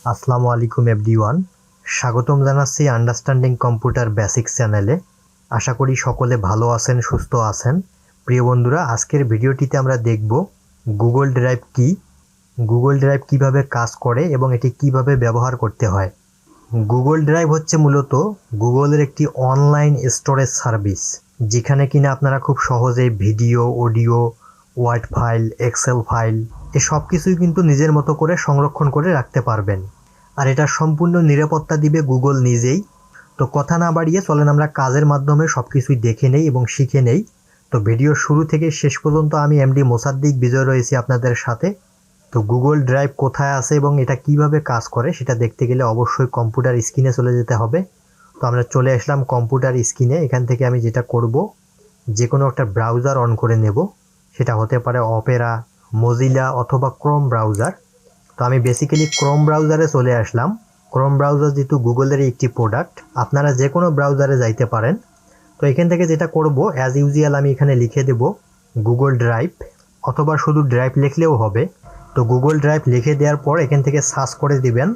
আসসালামু আলাইকুম এভরিওয়ান, স্বাগতম জানাচ্ছি আন্ডারস্ট্যান্ডিং কম্পিউটার বেসিক্স চ্যানেলে। আশা করি সকলে ভালো আছেন, সুস্থ আছেন। প্রিয় বন্ধুরা, আজকের ভিডিওটিতে আমরা দেখব গুগল ড্রাইভ কি, গুগল ড্রাইভ কিভাবে কাজ করে এবং এটি কিভাবে ব্যবহার করতে হয়। গুগল ড্রাইভ হচ্ছে মূলত গুগলের একটি অনলাইন স্টোরেজ সার্ভিস, যেখানে কিনা আপনারা খুব সহজেই video, audio, word file, excel file এ সব কিছুই কিন্তু নিজের মতো করে সংরক্ষণ করে রাখতে পারবেন। আর এটা সম্পূর্ণ নিরাপত্তা দিবে গুগল নিজেই। তো কথা না বাড়িয়ে চলেন আমরা কাজের মাধ্যমে সব কিছুই দেখে নেই এবং শিখে নেই। তো ভিডিওর শুরু থেকে শেষ পর্যন্ত আমি এমডি মোসাদ্দিক বিজয় রয়েছি আপনাদের সাথে। তো গুগল ড্রাইভ কোথায় আছে এবং এটা কিভাবে কাজ করে সেটা দেখতে গেলে অবশ্যই কম্পিউটার স্ক্রিনে চলে যেতে হবে। তো আমরা চলে আসলাম কম্পিউটার স্ক্রিনে। এখান থেকে আমি যেটা করব, যে কোনো একটা ব্রাউজার অন করে নেব। সেটা হতে পারে অপেরা, মজিলা অথবা ক্রোম ব্রাউজার। তো আমি বেসিক্যালি ক্রোম ব্রাউজারে চলে আসলাম। ক্রোম ব্রাউজার যেহেতু গুগলের একটি প্রোডাক্ট, আপনারা যে কোনো ব্রাউজারে যাইতে পারেন। তো এখান থেকে যেটা করব, অ্যাজ ইউজুয়াল আমি এখানে লিখে দেব গুগল ড্রাইভ, অথবা শুধু ড্রাইভ লিখলেও হবে। তো গুগল ড্রাইভ লিখে দেওয়ার পর এখান থেকে সার্চ করে দিবেন।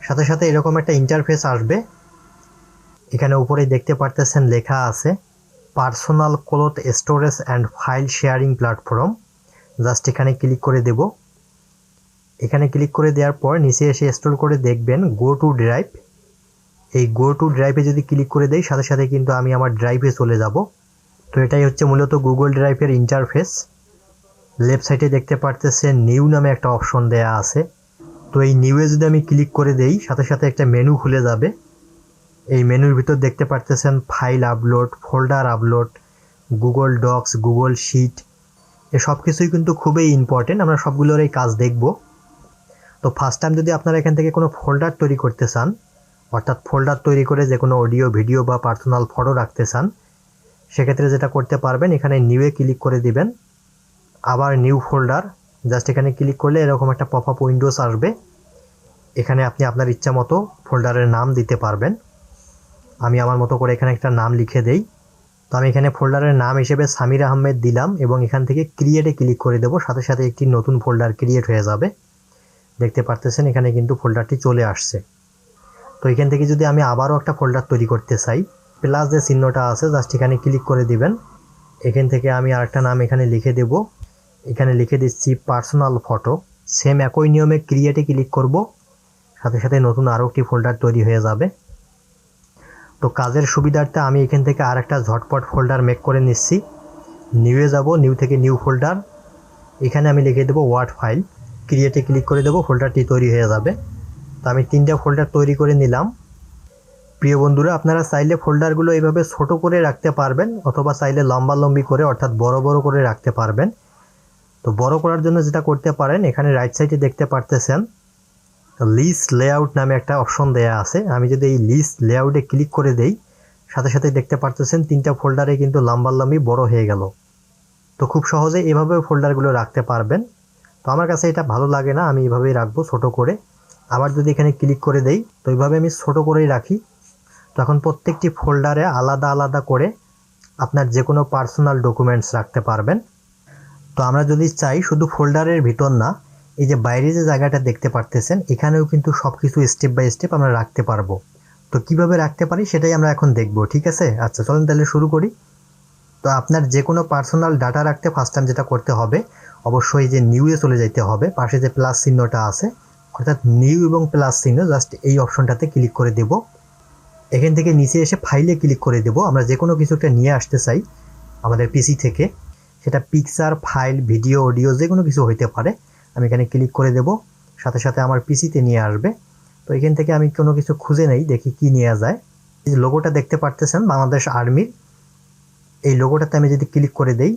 সাথে সাথে এরকম একটা ইন্টারফেস আসবে। এখানে উপরে দেখতে পারতেছেন লেখা আছে personal cloth storage and file sharing platform. Just এখানে ক্লিক করে দেব। এখানে ক্লিক করে দেওয়ার পর নিচে এসে স্ক্রল করে দেখবেন গো টু ড্রাইভ। এই গো টু ড্রাইভে যদি ক্লিক করে দেই, সাথে সাথে কিন্তু আমি আমার ড্রাইভে চলে যাব। তো এটাই হচ্ছে মূলত গুগল ড্রাইভের ইন্টারফেস। লেফট সাইডে দেখতে পারতেছেন নিউ নামে একটা অপশন দেয়া আছে। তো এই নিউয়ে যদি আমি ক্লিক করে দেই, সাথে সাথে একটা মেনু খুলে যাবে। এই মেনুর ভিতর দেখতে পারতেছেন file upload, folder upload, Google Docs, Google Sheet, এ সব কিছুই কিন্তু খুবই ইম্পর্টেন্ট। আমরা সবগুলোর এই কাজ দেখব। তো ফার্স্ট টাইম যদি আপনারা এখান থেকে কোনো ফোল্ডার তৈরি করতে চান, অর্থাৎ ফোল্ডার তৈরি করে যে কোনো অডিও, ভিডিও বা পার্সোনাল ফটো রাখতে চান, সেক্ষেত্রে যেটা করতে পারবেন, এখানে নিউয়ে ক্লিক করে দিবেন। আবার নিউ ফোল্ডার, জাস্ট এখানে ক্লিক করলে এরকম একটা পপ আপ উইন্ডোজ আসবে। এখানে আপনি আপনার ইচ্ছা মতো ফোল্ডারের নাম দিতে পারবেন। আমি আমার মতো করে এখানে একটা নাম লিখে দেই। তো আমি এখানে ফোল্ডারের নাম হিসেবে সামির আহমেদ দিলাম এবং এখান থেকে ক্রিয়েটে ক্লিক করে দেব। সাথে সাথে একটি নতুন ফোল্ডার ক্রিয়েট হয়ে যাবে। দেখতে পারতেছেন এখানে কিন্তু ফোল্ডারটি চলে আসছে। তো এখান থেকে যদি আমি আবারও একটা ফোল্ডার তৈরি করতে চাই, প্লাস যে চিহ্নটা আছে জাস্ট এখানে ক্লিক করে দিবেন। এখান থেকে আমি আরেকটা নাম এখানে লিখে দেব। এখানে লিখে দিচ্ছি পার্সোনাল ফটো। সেম একই নিয়মে ক্রিয়েটে ক্লিক করব। সাথে সাথে নতুন আরও একটি ফোল্ডার তৈরি হয়ে যাবে। তো কাজের সুবিধার্থে আমি এখান থেকে আরেকটা ঝটপট ফোল্ডার মেক করে নিচ্ছি। নিউয়ে যাব, নিউ থেকে নিউ ফোল্ডার। এখানে আমি লিখে দেবো ওয়ার্ড ফাইল। ক্রিয়েটে ক্লিক করে দেবো, ফোল্ডারটি তৈরি হয়ে যাবে। তো আমি 3টা ফোল্ডার তৈরি করে নিলাম। প্রিয় বন্ধুরা, আপনারা চাইলে ফোল্ডারগুলো এইভাবে ছোট করে রাখতে পারবেন, অথবা চাইলে লম্বালম্বি করে অর্থাৎ বড় বড় করে রাখতে পারবেন। তো বড় করার জন্য যেটা করতে পারেন, এখানে রাইট সাইডে দেখতে পারতেছেন লিস্ট লেআউট নামে একটা অপশন দেয়া আছে। আমি যদি এই লিস্ট লেআউটে ক্লিক করে দেই, সাথে সাথে দেখতে পারতেছেন 3টা ফোল্ডারে কিন্তু লম্বালম্বি বড় হয়ে গেল। তো খুব সহজে এভাবে ফোল্ডারগুলো রাখতে পারবেন। তো আমার কাছে এটা ভালো লাগে না, আমি এভাবেই রাখবো ছোট করে। আবার যদি এখানে ক্লিক করে দেই, তো এইভাবে আমি ছোট করেই রাখি। তখন প্রত্যেকটি ফোল্ডারে আলাদা আলাদা করে আপনার যে কোনো পার্সোনাল ডকুমেন্টস রাখতে পারবেন। তো আমরা যদি চাই শুধু ফোল্ডারের ভিতর না, এই যে বাইরে যে জায়গাটা দেখতে পারতেছেন, এখানেও কিন্তু সব কিছু স্টেপ বাই স্টেপ আমরা রাখতে পারবো। তো কিভাবে রাখতে পারি সেটাই আমরা এখন দেখব, ঠিক আছে? আচ্ছা, চলুন তাহলে শুরু করি। তো আপনার যে কোনো পার্সোনাল ডাটা রাখতে ফার্স্ট টাইম যেটা করতে হবে, অবশ্যই যে নিউয়ে চলে যেতে হবে। পাশে যে প্লাস চিহ্নটা আছে, অর্থাৎ নিউ এবং প্লাস চিহ্ন, জাস্ট এই অপশনটাতে ক্লিক করে দেব। এখান থেকে নিচে এসে ফাইলে ক্লিক করে দেব। আমরা যে কোনো কিছু একটা নিয়ে আসতে চাই আমাদের পিসি থেকে, সেটা পিকচার, ফাইল, ভিডিও, অডিও যে কোনো কিছু হইতে পারে। আমি এখানে ক্লিক করে দেব, সাথে সাথে আমার পিসিতে নিয়ে আসবে। তো এখান থেকে আমি কোনো কিছু খুঁজে নেই, দেখি কি নেওয়া যায়। এই যে লোগোটা দেখতে পারতেছেন বাংলাদেশ আর্মির, এই লোগোটাতে আমি যদি ক্লিক করে দেই,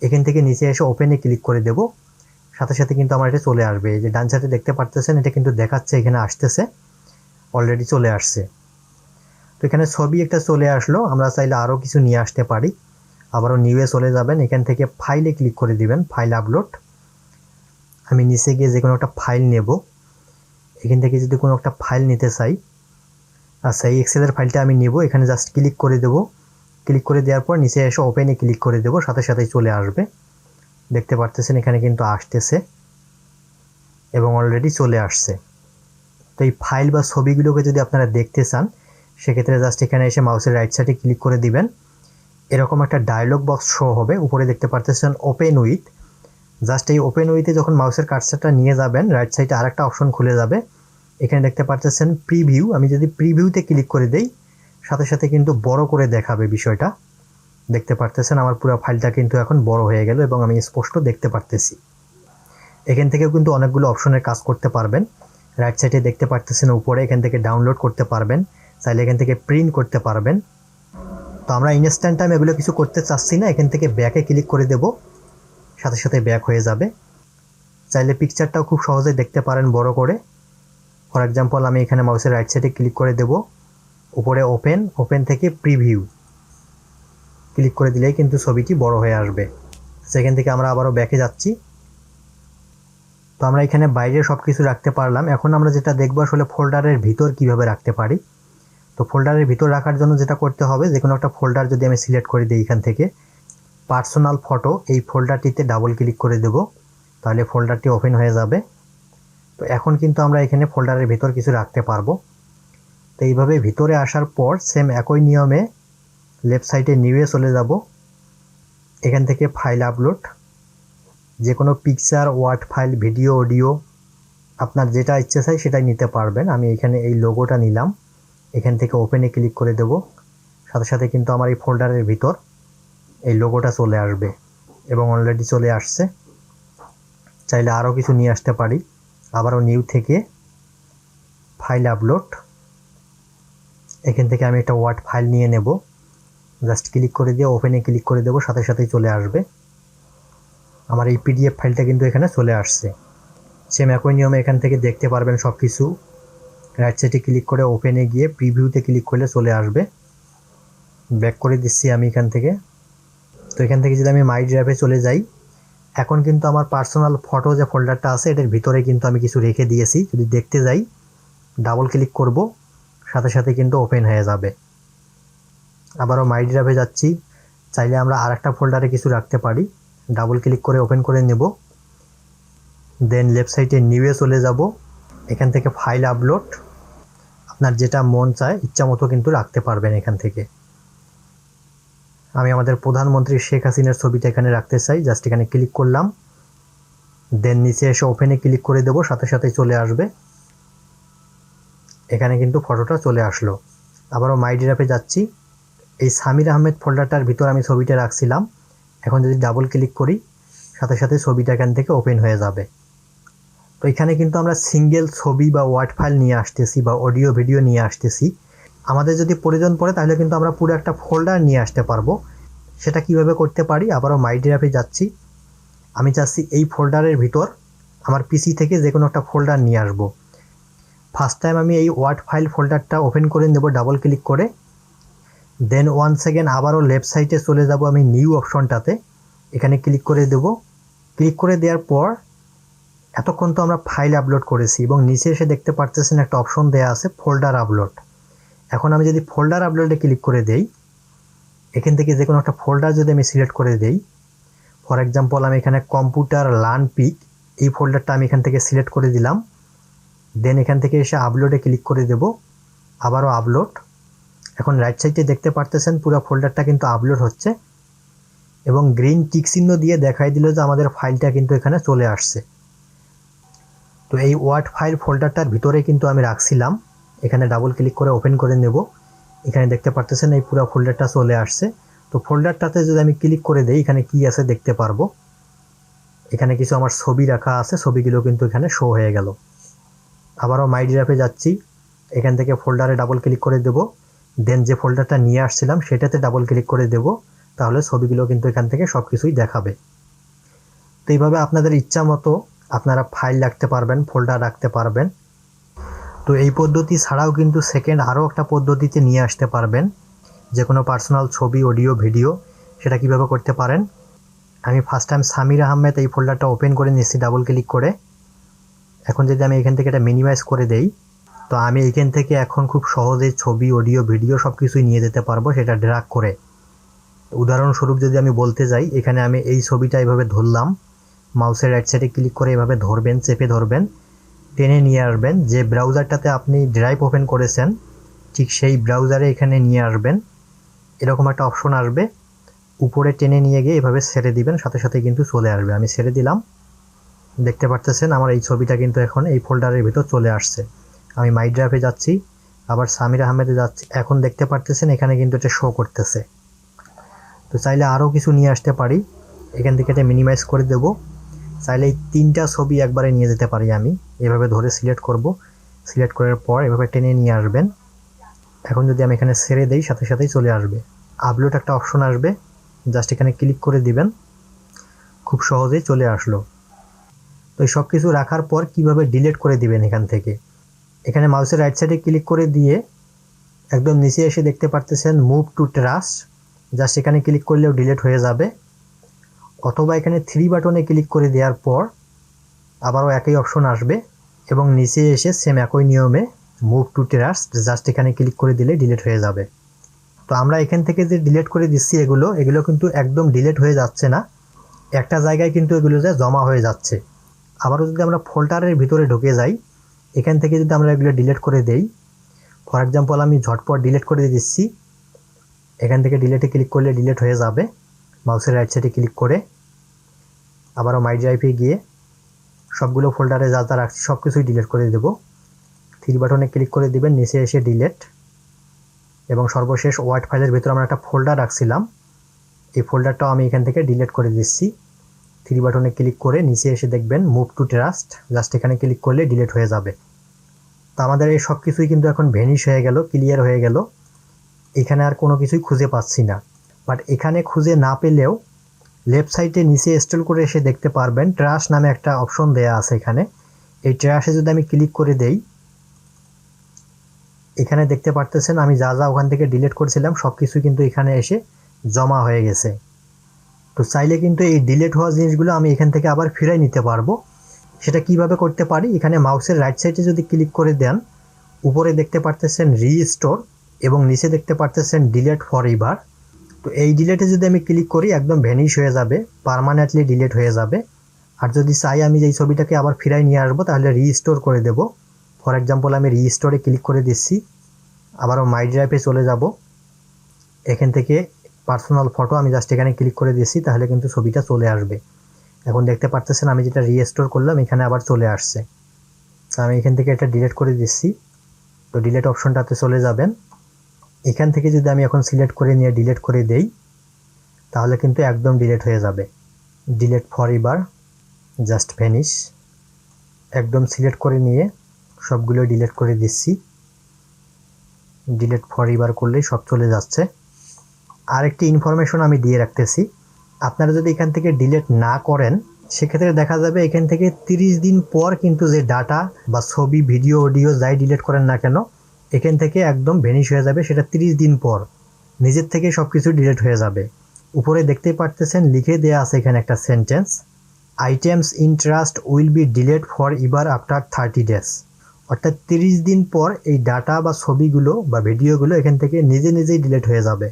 এখান থেকে নিচে এসে ওপেনে ক্লিক করে দেব। সাথে সাথে কিন্তু আমার এটা চলে আসবে। এই যে ডান সাইডে দেখতে পারতেছেন, এটা কিন্তু দেখাচ্ছে এখানে আসতেছে, অলরেডি চলে আসছে। তো এখানে ছবি একটা চলে আসলো। আমরা চাইলে আরও কিছু নিয়ে আসতে পারি। আবারও নিউয়ে চলে যাবেন, এখান থেকে ফাইলে ক্লিক করে দিবেন, ফাইল আপলোড। আমি নিচে গিয়ে যে কোনো একটা ফাইল নেব। এখান থেকে যদি কোনো একটা ফাইল নিতে চাই, আচ্ছা এই এক্সেলের ফাইলটা আমি নেব। এখানে জাস্ট ক্লিক করে দেব। ক্লিক করে দেওয়ার পর নিচে এসে ওপেনে ক্লিক করে দেব, সাথে সাথেই চলে আসবে। দেখতে পারতেছেন এখানে কিন্তু আসতেছে। এবং অলরেডি চলে আসছে। তো এই ফাইল বা ছবিগুলোকে যদি আপনারা দেখতে চান সেক্ষেত্রে জাস্ট এখানে এসে মাউসের রাইট সাইডে ক্লিক করে দিবেন। এরকম একটা ডায়লগ বক্স শো হবে, উপরে দেখতে পারতেছেন ওপেন উইথ। জাস্ট এই ওপেন উইথে যখন মাউসের কার্সারটা নিয়ে যাবেন রাইট সাইডে আরেকটা অপশন খুলে যাবে, এখানে দেখতে পারতেছেন প্রিভিউ। আমি যদি প্রিভিউতে ক্লিক করে দেই সাথে সাথে কিন্তু বড় করে দেখাবে বিষয়টা। দেখতে পারতেছেন আমার পুরো ফাইলটা কিন্তু এখন বড় হয়ে গেল এবং আমি স্পষ্ট দেখতে পারতেছি। এখান থেকেও কিন্তু অনেকগুলো অপশনের কাজ করতে পারবেন। রাইট সাইডে দেখতে পারতেছেন উপরে, এখান থেকে ডাউনলোড করতে পারবেন, চাইলে এখান থেকে প্রিন্ট করতে পারবেন। তো আমরা ইনস্ট্যান্ট টাইম এগুলো কিছু করতে চাচ্ছি না, এখান থেকে ব্যাকে ক্লিক করে দেব, সাথে সাথে ব্যাক হয়ে যাবে। চাইলে পিকচারটাও খুব সহজে দেখতে পারেন বড় করে। ফর এক্সাম্পল আমি এখানে মাউসের রাইট সাইডে ক্লিক করে দেব, উপরে ওপেন থেকে প্রিভিউ ক্লিক করে দিলেই কিন্তু ছবিটি বড় হয়ে আসবে। সেখান থেকে আমরা আবারও ব্যাকে যাচ্ছি। তো আমরা এখানে বাইরে সব কিছু রাখতে পারলাম। এখন আমরা যেটা দেখব আসলে ফোল্ডারের ভিতর কিভাবে রাখতে পারি। তো ফোল্ডারের ভিতর রাখার জন্য যেটা করতে হবে, যে কোনো একটা ফোল্ডার যদি আমি সিলেক্ট করে দিই, এখান থেকে পার্সোনাল ফটো এই ফোল্ডারটিতে ডাবল ক্লিক করে দেব, তাহলে ফোল্ডারটি ওপেন হয়ে যাবে। তো এখন কিন্তু আমরা এখানে ফোল্ডারের ভিতর কিছু রাখতে পারবো। তো এইভাবে ভিতরে আসার পর সেম একই নিয়মে লেফট সাইডে নিউয়ে চলে যাব। এখান থেকে ফাইল আপলোড, যে কোনো picture, word file, video, audio আপনার যেটা ইচ্ছে চাই সেটাই নিতে পারবেন। আমি এখানে এই লোগোটা নিলাম, এখান থেকে ওপেনে ক্লিক করে দেব, সাথে সাথে কিন্তু আমার এই ফোল্ডারের ভিতর এই লোগোটা চলে আসবে এবং অলরেডি চলে আসছে। চাইলে আরও কিছু নিয়ে আসতে পারি। আবারও নিউ থেকে ফাইল আপলোড, এখান থেকে আমি একটা ওয়ার্ড ফাইল নিয়ে নেব, জাস্ট ক্লিক করে দিয়ে ওপেনে ক্লিক করে দেব, সাথে সাথেই চলে আসবে। আমার এই পিডিএফ ফাইলটা কিন্তু এখানে চলে আসছে। সেম একই নিয়মে এখান থেকে দেখতে পারবেন সব কিছু। রাইট সাইডে ক্লিক করে ওপেনে গিয়ে প্রিভিউতে ক্লিক করলে চলে আসবে। ব্যাক করে দিচ্ছি আমি এখান থেকে। তো এখান থেকে যদি আমি মাই ড্রাইভে চলে যাই, এখন কিন্তু আমার পার্সোনাল ফটো যে ফোল্ডারটা আছে এটার ভিতরে কিন্তু আমি কিছু রেখে দিয়েছি। যদি দেখতে যাই ডাবল ক্লিক করব, সাথে সাথে কিন্তু ওপেন হয়ে যাবে। আবারও মাই ড্রাইভে যাচ্ছি, চাইলে আমরা আরেকটা ফোল্ডারে কিছু রাখতে পারি। ডাবল ক্লিক করে ওপেন করে নেব, দেন লেফট সাইডে নিউয়ে চলে যাব, এখান থেকে ফাইল আপলোড, আপনার যেটা মন চায় ইচ্ছা মতো কিন্তু রাখতে পারবেন এখান থেকে। আমি আমাদের প্রধানমন্ত্রী শেখ হাসিনার ছবিটা এখানে রাখতে চাই, জাস্ট এখানে ক্লিক করলাম, দেন নিচে এসে ওপেনে ক্লিক করে দেব, সাথে সাথে চলে আসবে। এখানে কিন্তু ফটোটা চলে আসলো। আবারও মাই ড্রাইভে যাচ্ছি, এই সামির আহমেদ ফোল্ডারটার ভিতর আমি ছবিটা রাখছিলাম। এখন যদি ডাবল ক্লিক করি সাথে সাথে ছবিটা এখান থেকে ওপেন হয়ে যাবে। তো এখানে কিন্তু আমরা সিঙ্গেল ছবি বা ওয়ার্ড ফাইল নিয়ে আসতেছি বা অডিও ভিডিও নিয়ে আসতেছি। আমাদের যদি প্রয়োজন পড়ে তাহলে কিন্তু আমরা পুরো একটা ফোল্ডার নিয়ে আসতে পারবো। সেটা কিভাবে করতে পারি, আবারও মাই ড্রাইভে যাচ্ছি। আমি চাচ্ছি এই ফোল্ডারের ভিতর আমার পিসি থেকে যে কোনো একটা ফোল্ডার নিয়ে আসবো। ফার্স্ট টাইম আমি এই ওয়ার্ড ফাইল ফোল্ডারটা ওপেন করে নেব ডাবল ক্লিক করে, দেন ওয়ান সেকেন্ড আবারও লেফট সাইডে চলে যাব আমি নিউ অপশনটাতে, এখানে ক্লিক করে দেব। ক্লিক করে দেওয়ার পর এতক্ষণ তো আমরা ফাইল আপলোড করেছি এবং নিচে এসে দেখতে পারতেছেন একটা অপশন দেওয়া আছে ফোল্ডার আপলোড। এখন আমি যদি ফোল্ডার আপলোডে ক্লিক করে দেই, এখান থেকে যে কোনো একটা ফোল্ডার যদি আমি সিলেক্ট করে দেই, ফর এক্সাম্পল আমি এখানে কম্পিউটার লার্ন পিক এই ফোল্ডারটা আমি এখান থেকে সিলেক্ট করে দিলাম, দেন এখান থেকে এসে আপলোডে ক্লিক করে দেব, আবারও আপলোড। এখন রাইট সাইডে দেখতে পারতেছেন পুরো ফোল্ডারটা কিন্তু আপলোড হচ্ছে এবং গ্রিন টিক চিহ্ন দিয়ে দেখাই দিল যে আমাদের ফাইলটা কিন্তু এখানে চলে আসছে। তো এই ওয়ার্ড ফাইল ফোল্ডারটার ভিতরে কিন্তু আমি রাখছিলাম, এখানে ডাবল ক্লিক করে ওপেন করে নেব, এখানে দেখতে পারতেছেন এই পুরো ফোল্ডারটা চলে আসছে। তো ফোল্ডারটাতে যদি আমি ক্লিক করে দেই এখানে কি আছে দেখতে পারবো। এখানে কিছু আমার ছবি রাখা আছে, ছবিগুলো কিন্তু এখানে শো হয়ে গেল। আবারও মাই ড্রাইভে যাচ্ছি, এখান থেকে ফোল্ডারে ডাবল ক্লিক করে দেব, দেন যে ফোল্ডারটা নিয়ে আসছিলাম সেটাতে ডাবল ক্লিক করে দেব, তাহলে ছবিগুলো কিন্তু এখান থেকে সব কিছুই দেখাবে। তো এইভাবে আপনাদের ইচ্ছা মতো আপনারা ফাইল রাখতে পারবেন, ফোল্ডার রাখতে পারবেন। তো এই পদ্ধতি ছাড়াও কিন্তু সেকেন্ড আরও একটা পদ্ধতিতে নিয়ে আসতে পারবেন, যে কোনো পার্সোনাল ছবি, অডিও, ভিডিও। সেটা কিভাবে করতে পারেন, আমি ফার্স্ট টাইম সামির আহমেদ এই ফোল্ডারটা ওপেন করে নিচ্ছি ডাবল ক্লিক করে। এখন যদি আমি এখান থেকে এটা মিনিমাইজ করে দেই, তো আমি এখান থেকে এখন খুব সহজে ছবি, অডিও, ভিডিও সব কিছুই নিয়ে যেতে পারবো সেটা ড্র্যাগ করে। উদাহরণস্বরূপ যদি আমি বলতে যাই, এখানে আমি এই ছবিটা এভাবে ধরলাম, মাউসের রাইট সাইডে ক্লিক করে এভাবে ধরবেন, চেপে ধরবেন, টেনে নিয়ে আসবেন। যে ব্রাউজারটাতে আপনি ড্রাইভ ওপেন করেছেন ঠিক সেই ব্রাউজারে এখানে নিয়ে আসবেন। এরকম একটা অপশন আসবে, উপরে টেনে নিয়ে গিয়ে এভাবে ছেড়ে দিবেন, সাথে সাথে কিন্তু চলে আসবে। আমি ছেড়ে দিলাম, দেখতে পাচ্ছেন আমার এই ছবিটা কিন্তু এখন এই ফোল্ডারের ভিতর চলে আসছে। আমি মাই ড্রাইভে যাচ্ছি, আবার সামির আহমেদে যাচ্ছি, এখন দেখতে পাচ্ছেন এখানে কিন্তু এটা শো করতেছে। তো চাইলে আরও কিছু নিয়ে আসতে পারি, এখান থেকে এটা মিনিমাইজ করে দেব। চাইলে এই 3টা ছবি একবারে নিয়ে যেতে পারি। আমি এভাবে ধরে সিলেক্ট করব, সিলেক্ট করার পর এভাবে টেনে নিয়ে আসবেন। এখন যদি আমি এখানে ছেড়ে দেই সাথে সাথেই চলে আসবে। আপলোড একটা অপশন আসবে, জাস্ট এখানে ক্লিক করে দিবেন, খুব সহজেই চলে আসলো। তো এই সব কিছু রাখার পর কিভাবে ডিলিট করে দিবেন এখান থেকে, এখানে মাউসের রাইট সাইডে ক্লিক করে দিয়ে একদম নিচে এসে দেখতে পারতেছেন মুভ টু ট্রাশ, জাস্ট এখানে ক্লিক করলেও ডিলিট হয়ে যাবে। অথবা এখানে 3 বাটনে ক্লিক করে দেওয়ার পর আবারও একই অপশন আসবে এবং নিচে এসে সেম একই নিয়মে মুভ টু ট্রাশ, জাস্ট এখানে ক্লিক করে দিলে ডিলিট হয়ে যাবে। তো আমরা এখান থেকে যে ডিলিট করে দিচ্ছি এগুলো কিন্তু একদম ডিলিট হয়ে যাচ্ছে না, একটা জায়গায় কিন্তু এগুলো যে জমা হয়ে যাচ্ছে। আবারও যদি আমরা ফোল্ডারের ভিতরে ঢুকে যাই, এখান থেকে যদি আমরা এগুলো ডিলিট করে দেই, ফর এক্সাম্পল আমি ঝটপট ডিলিট করে দিচ্ছি, এখান থেকে ডিলিটে ক্লিক করলে ডিলিট হয়ে যাবে। মাউসের রাইট সাইডে ক্লিক করে আবারও মাই ড্রাইভে গিয়ে সবগুলো ফোল্ডারে যা যা রাখছি সব কিছুই ডিলিট করে দেব। 3 বাটনে ক্লিক করে দিবেন, নিচে এসে ডিলিট, এবং সর্বশেষ ওয়ার্ড ফাইলের ভিতরে আমরা একটা ফোল্ডার রাখছিলাম, এই ফোল্ডারটাও আমি এখান থেকে ডিলিট করে দিচ্ছি। 3 বাটনে ক্লিক করে নিচে এসে দেখবেন মুভ টু ট্রাস্ট, জাস্ট এখানে ক্লিক করলে ডিলিট হয়ে যাবে। তো আমাদের এই সব কিছুই কিন্তু এখন ভ্যানিশ হয়ে গেল, ক্লিয়ার হয়ে গেল। এখানে আর কোনো কিছুই খুঁজে পাচ্ছি না। বাট এখানে খুঁজে না পেলেও লেফট সাইডে নিচে স্ক্রল করে এসে দেখতে পারবেন ট্রাশ নামে একটা অপশন দেয়া আছে এখানে। এই ট্রাশে যদি আমি ক্লিক করে দেই, এখানে দেখতে পারতেছেন আমি যা যা ওখান থেকে ডিলিট করেছিলাম সব কিছু কিন্তু এখানে এসে জমা হয়ে গেছে। তো চাইলে কিন্তু এই ডিলিট হওয়া জিনিসগুলো আমি এখান থেকে আবার ফিরিয়ে নিতে পারবো। সেটা কিভাবে করতে পারি, এখানে মাউসের রাইট সাইডে যদি ক্লিক করে দেন, উপরে দেখতে পারতেছেন রিস্টোর এবং নিচে দেখতে পারতেছেন ডিলিট ফর এভার। তো এই ডিলিটে যদি আমি ক্লিক করি একদম ভ্যানিশ হয়ে যাবে, পার্মানেন্টলি ডিলিট হয়ে যাবে। আর যদি চাই আমি এই ছবিটাকে আবার ফিরাই নিয়ে আসবো, তাহলে রিস্টোর করে দেব। ফর এক্সাম্পল আমি রিস্টোরে ক্লিক করে দিচ্ছি, আবারও মাই ড্রাইভে চলে যাব। এখান থেকে পার্সোনাল ফটো আমি জাস্ট এখানে ক্লিক করে দিচ্ছি, তাহলে কিন্তু ছবিটা চলে আসবে। এখন দেখতে পারতেছেন আমি যেটা রিস্টোর করলাম এখানে আবার চলে আসছে। তো আমি এখান থেকে এটা ডিলিট করে দিচ্ছি। তো ডিলিট অপশনটাতে চলে যাবেন, এখান থেকে যদি আমি এখন সিলেক্ট করে নিয়ে ডিলিট করে দেই, তাহলে কিন্তু একদম ডিলিট হয়ে যাবে। Delete for ever, just vanish, একদম সিলেক্ট করে নিয়ে সবগুলো ডিলিট করে দিচ্ছি। ডিলিট ফর এভার করলেই সব চলে যাচ্ছে। আরেকটি ইনফরমেশন আমি দিয়ে রাখতেছি, আপনারা যদি এখান থেকে ডিলিট না করেন সেক্ষেত্রে দেখা যাবে এখান থেকে 30 দিন পর কিন্তু যে ডাটা বা ছবি ভিডিও অডিও যাই ডিলিট করেন না কেন এখান থেকে একদম ভ্যানিশ হয়ে যাবে। সেটা 30 দিন পর নিজের থেকে সব কিছু ডিলিট হয়ে যাবে। উপরে দেখতেই পারতেছেন লিখে দেওয়া আছে এখানে একটা sentence, items in trust will be delete for ever after 30 days. অর্থাৎ 30 দিন পর এই ডাটা বা ছবিগুলো বা ভিডিওগুলো এখান থেকে নিজে নিজেই ডিলিট হয়ে যাবে।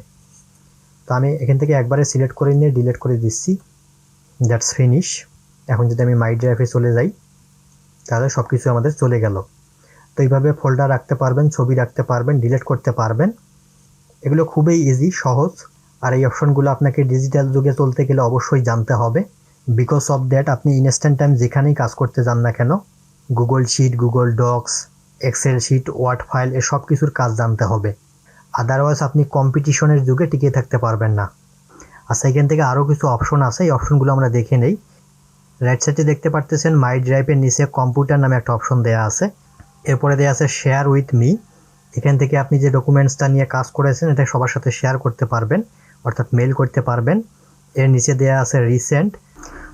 তো আমি এখান থেকে একবারে সিলেক্ট করে নিয়ে ডিলিট করে দিচ্ছি, দ্যাটস ফিনিশ। এখন যদি আমি মাই ড্রাইভে চলে যাই, তাহলে সব কিছু আমাদের চলে গেল। তো এইভাবে ফোল্ডার রাখতে পারবেন, ছবি রাখতে পারবেন, ডিলিট করতে পারবেন। এগুলো খুবই ইজি, সহজ। আর এই অপশনগুলো আপনাকে ডিজিটাল যুগে চলতে গেলে অবশ্যই জানতে হবে। বিকজ অফ দ্যাট আপনি ইনস্ট্যান্ট টাইম যেখানেই কাজ করতে যান না কেন, Google sheet, Google docs, Excel sheet, word file এসব কিছুর কাজ জানতে হবে। আদারওয়াইজ আপনি কম্পিটিশনের যুগে টিকে থাকতে পারবেন না। আচ্ছা, এখান থেকে আরও কিছু অপশন আছে, এই অপশনগুলো আমরা দেখে নেই। রাইট সাইডে দেখতে পারতেছেন মাই ড্রাইভের নিচে কম্পিউটার নামে একটা অপশন দেওয়া আছে, এরপরে দেওয়া আছে শেয়ার উইথ মি। এখান থেকে আপনি যে ডকুমেন্টসটা নিয়ে কাজ করেছেন এটা সবার সাথে শেয়ার করতে পারবেন, অর্থাৎ মেল করতে পারবেন। এর নিচে দেওয়া আছে রিসেন্ট।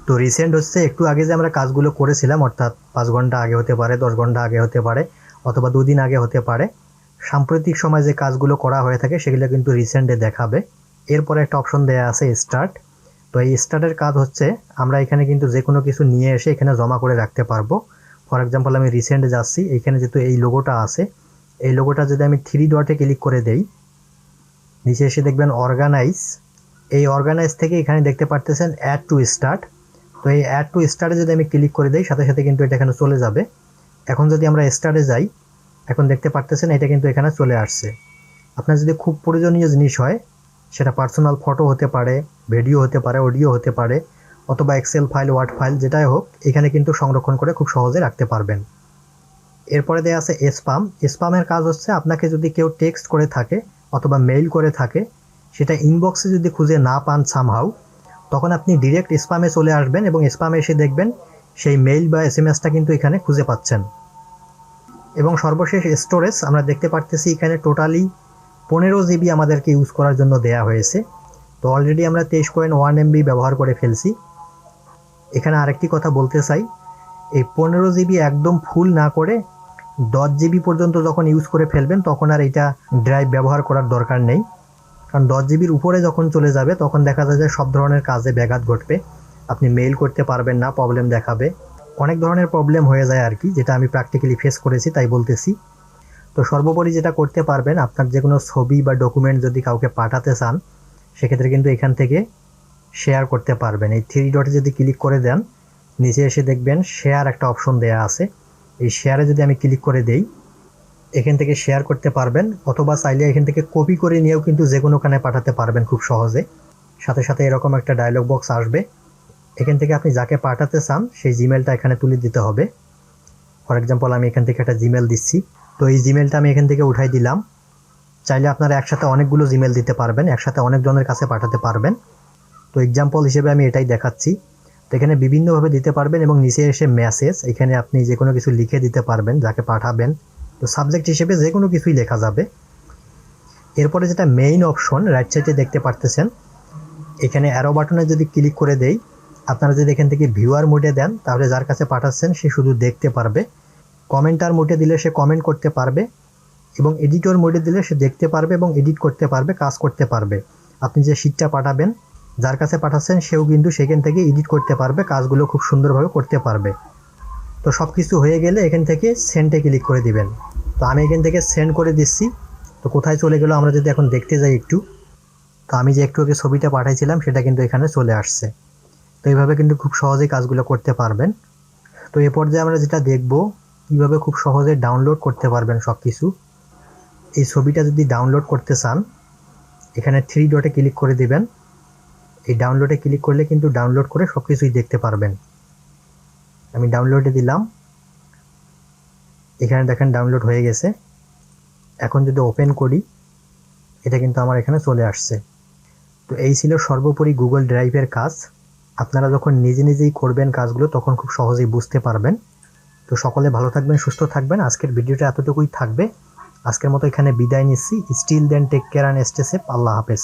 তো রিসেন্ট হচ্ছে একটু আগে যে আমরা কাজগুলো করেছিলাম, অর্থাৎ 5 ঘন্টা আগে হতে পারে, 10 ঘন্টা আগে হতে পারে, অথবা 2 দিন আগে হতে পারে। সাম্প্রতিক সময় যে কাজগুলো করা হয়ে থাকে সেগুলো কিন্তু রিসেন্টে দেখাবে। এরপরে একটা অপশন দেওয়া আছে স্টার্ট। তো এই স্টার্টের কাজ হচ্ছে আমরা এখানে কিন্তু যে কোনো কিছু নিয়ে এসে এখানে জমা করে রাখতে পারবো। ফর এক্সাম্পল আমি রিসেন্টে যাচ্ছি, এইখানে যেহেতু এই লোগোটা আছে, এই লোগোটা যদি আমি 3 ডটে ক্লিক করে দেই, নিচে এসে দেখবেন অর্গানাইজ। এই অর্গানাইজ থেকে এখানে দেখতে পারতেছেন অ্যাড টু স্টার্ট। তো এই অ্যাড টু স্টার্টে যদি আমি ক্লিক করে দিই, সাথে সাথে কিন্তু এটা এখানে চলে যাবে। এখন যদি আমরা স্টার্টে যাই, এখন দেখতে পারতেছেন এটা কিন্তু এখানে চলে আসছে। আপনার যদি খুব প্রয়োজনীয় জিনিস হয়, সেটা পার্সোনাল ফটো হতে পারে, ভিডিও হতে পারে, অডিও হতে পারে, অথবা এক্সেল ফাইল, ওয়ার্ড ফাইল, যেটাই হোক এখানে কিন্তু সংরক্ষণ করে খুব সহজে রাখতে পারবেন। এরপরে দেওয়া আছে স্পাম। স্পামের কাজ হচ্ছে আপনাকে যদি কেউ টেক্সট করে থাকে অথবা মেইল করে থাকে, সেটা ইনবক্সে যদি খুঁজে না পান সামহাউ, তখন আপনি ডিরেক্ট স্পামে চলে আসবেন এবং স্পামে এসে দেখবেন সেই মেইল বা এসএমএসটা কিন্তু এখানে খুঁজে পাচ্ছেন। এবং সর্বশেষ স্টোরেজ, আমরা দেখতে পারতেছি এখানে টোটালি 15 জিবি আমাদেরকে ইউজ করার জন্য দেয়া হয়েছে। তো অলরেডি আমরা 23.1 MB ব্যবহার করে ফেলছি। এখানে আরেকটি কথা বলতে চাই, এই 15 জিবি একদম ফুল না করে 10 জিবি পর্যন্ত যখন ইউজ করে ফেলবেন তখন আর এটা ড্রাইভ ব্যবহার করার দরকার নেই। কারণ 10 জিবির উপরে যখন চলে যাবে তখন দেখা যায় যে সব ধরনের কাজে ব্যাঘাত ঘটবে, আপনি মেইল করতে পারবেন না, প্রবলেম দেখাবে, অনেক ধরনের প্রবলেম হয়ে যায় আর কি, যেটা আমি প্র্যাকটিক্যালি ফেস করেছি তাই বলতেছি। তো সর্বোপরি যেটা করতে পারবেন, আপনার যে কোনো ছবি বা ডকুমেন্ট যদি কাউকে পাঠাতে চান, সেক্ষেত্রে কিন্তু এখান থেকে শেয়ার করতে পারবেন। এই 3 ডটে যদি ক্লিক করে দেন, নিচে এসে দেখবেন শেয়ার একটা অপশন দেয়া আছে। এই শেয়ারে যদি আমি ক্লিক করে দেই, এখান থেকে শেয়ার করতে পারবেন, অথবা চাইলে এখান থেকে কপি করে নিয়েও কিন্তু যে কোনোখানে পাঠাতে পারবেন খুব সহজে। সাথে সাথে এরকম একটা ডায়লগ বক্স আসবে, এখান থেকে আপনি যাকে পাঠাতে চান সেই জিমেলটা এখানে তুলে দিতে হবে। ফর এক্সাম্পল আমি এখান থেকে একটা জিমেল দিচ্ছি, তো এই জিমেলটা আমি এখান থেকে উঠাই দিলাম। চাইলে আপনারা একসাথে অনেকগুলো জিমেল দিতে পারবেন, একসাথে অনেকজনের কাছে পাঠাতে পারবেন। তো এক্সাম্পল হিসেবে আমি এটাই দেখাচ্ছি। তো এখানে বিভিন্নভাবে দিতে পারবেন এবং নিচে এসে মেসেজ, এখানে আপনি যে কোনো কিছু লিখে দিতে পারবেন যাকে পাঠাবেন। তো সাবজেক্ট হিসেবে যে কোনো কিছুই লেখা যাবে। এরপরে যেটা মেইন অপশন রাইট সাইডে দেখতে পারতেছেন, এখানে অ্যারো বাটনে যদি ক্লিক করে দেই, আপনারা যদি এখান থেকে ভিউয়ার মোডে দেন তাহলে যার কাছে পাঠাচ্ছেন সে শুধু দেখতে পারবে, কমেন্টার মোডে দিলে সে কমেন্ট করতে পারবে, এবং এডিটর মোডে দিলে সে দেখতে পারবে এবং এডিট করতে পারবে, কাজ করতে পারবে। আপনি যে শিটটা পাঠাবেন, যার কাছে পাঠাচ্ছেন সেও কিন্তু সেখান থেকে এডিট করতে পারবে, কাজগুলো খুব সুন্দরভাবে করতে পারবে। তো সব কিছু হয়ে গেলে এখান থেকে সেন্ডে ক্লিক করে দিবেন। তো আমি এখান থেকে সেন্ড করে দিচ্ছি। তো কোথায় চলে গেল আমরা যদি এখন দেখতে যাই একটু, তো আমি যে একটু আগে ছবিটা পাঠাইছিলাম সেটা কিন্তু এখানে চলে আসছে। তো এইভাবে কিন্তু খুব সহজেই কাজগুলো করতে পারবেন। তো এ পর্যায়ে আমরা যেটা দেখব, কীভাবে খুব সহজে ডাউনলোড করতে পারবেন সব কিছু। এই ছবিটা যদি ডাউনলোড করতে চান, এখানে 3 ডটে ক্লিক করে দিবেন। এই ডাউনলোডে ক্লিক করলে কিন্তু ডাউনলোড করে সব কিছুই দেখতে পারবেন। আমি ডাউনলোডে দিলাম, এখানে দেখেন ডাউনলোড হয়ে গেছে। এখন যদি ওপেন করি, এটা কিন্তু আমার এখানে চলে আসছে। তো এই ছিল সর্বোপরি গুগল ড্রাইভের কাজ। আপনারা যখন নিজে নিজেই করবেন কাজগুলো তখন খুব সহজেই বুঝতে পারবেন। তো সকলে ভালো থাকবেন, সুস্থ থাকবেন। আজকের ভিডিওটা এতটুকুই থাকবে। আজকের মতো এখানে বিদায় নিচ্ছি। Still then take care and stay safe. আল্লাহ হাফেজ।